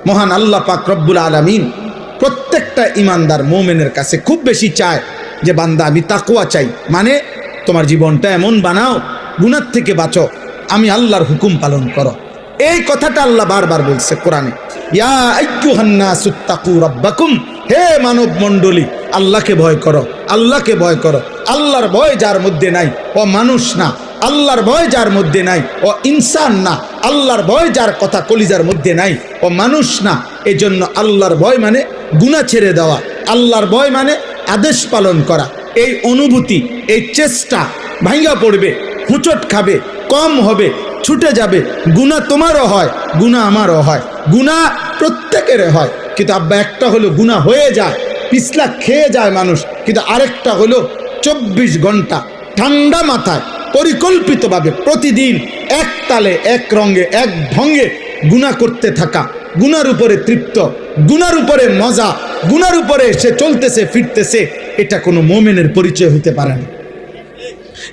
মহান আল্লাহ পাক রব্বুল আলামিন প্রত্যেকটা ইমানদার মুমিনের কাছে খুব বেশি চায় যে বান্দা আমি তাকওয়া চাই, মানে তোমার জীবনটা এমন বানাও, গুনাহ থেকে বাঁচো, আমি আল্লাহর হুকুম পালন করো। এই কথাটা আল্লাহ বারবার বলছে কোরআনে, ইয়া আইয়ুহান নাসুত্তাকু রাব্বাকুম, হে মানব মণ্ডলী আল্লাহকে ভয় করো, আল্লাহকে ভয় করো। আল্লাহর ভয় যার মধ্যে নাই ও মানুষ না, আল্লাহর ভয় যার মধ্যে নাই ও ইনসান না, আল্লাহর ভয় যার কথা কলিজার মধ্যে নাই ও মানুষ না। এই জন্য আল্লাহর ভয় মানে গুনাহ ছেড়ে দেওয়া, আল্লাহর ভয় মানে আদেশ পালন করা। এই অনুভূতি, এই চেষ্টা ভাঙ্গা পড়বে, হুঁচট খাবে, কম হবে, ছুটে যাবে। গুনাহ তোমারও হয়, গুনাহ আমারও হয়, গুনাহ প্রত্যেকের হয়। কিন্তু আব্বা একটা হলো গুনাহ হয়ে যায়, পিছলা খেয়ে যায় মানুষ, কিন্তু আরেকটা হলো 24 ঘন্টা ঠান্ডা মাথায় পরিকল্পিতভাবে প্রতিদিন এক তালে, এক রঙে, এক ঢঙ্গে গুনাহ করতে থাকা, গুনার উপরে তৃপ্ত, গুনার উপরে মজা, গুনার উপরে সে চলতেছে ফিরতেছে। এটা কোনো মুমিনের পরিচয় হইতে পারে না,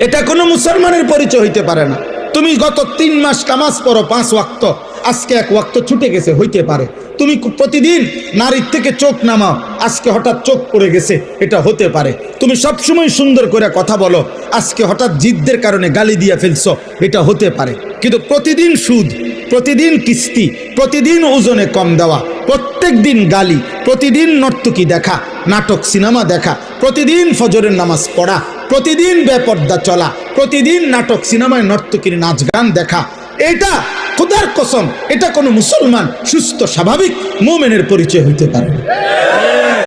এটা কোনো মুসলমানের পরিচয় হইতে পারে না। তুমি গত 3 মাস নামাজ পড়ো 5 ওয়াক্ত, আজকে 1 ওয়াক্ত ছুটে গেছে, হইতে পারে। তুমি প্রতিদিন নারীর থেকে চোখ নামাও, আজকে হঠাৎ চোখ পড়ে গেছে, এটা হতে পারে। তুমি সবসময় সুন্দর করে কথা বলো, আজকে হঠাৎ জিদ্দের কারণে গালি দিয়ে ফেলছো, এটা হতে পারে। কিন্তু প্রতিদিন সুদ, প্রতিদিন কিস্তি, প্রতিদিন ওজনে কম দেওয়া, প্রত্যেক দিন গালি, প্রতিদিন নর্তকী দেখা, নাটক সিনেমা দেখা, প্রতিদিন ফজরের নামাজ পড়া, প্রতিদিন বেপর্দা চলা, প্রতিদিন নাটক সিনেমায় নর্তকীর নাচ গান দেখা, এটা খোদার কসম এটা কোনো মুসলমান সুস্থ স্বাভাবিক মুমিনের পরিচয় হইতে পারে না।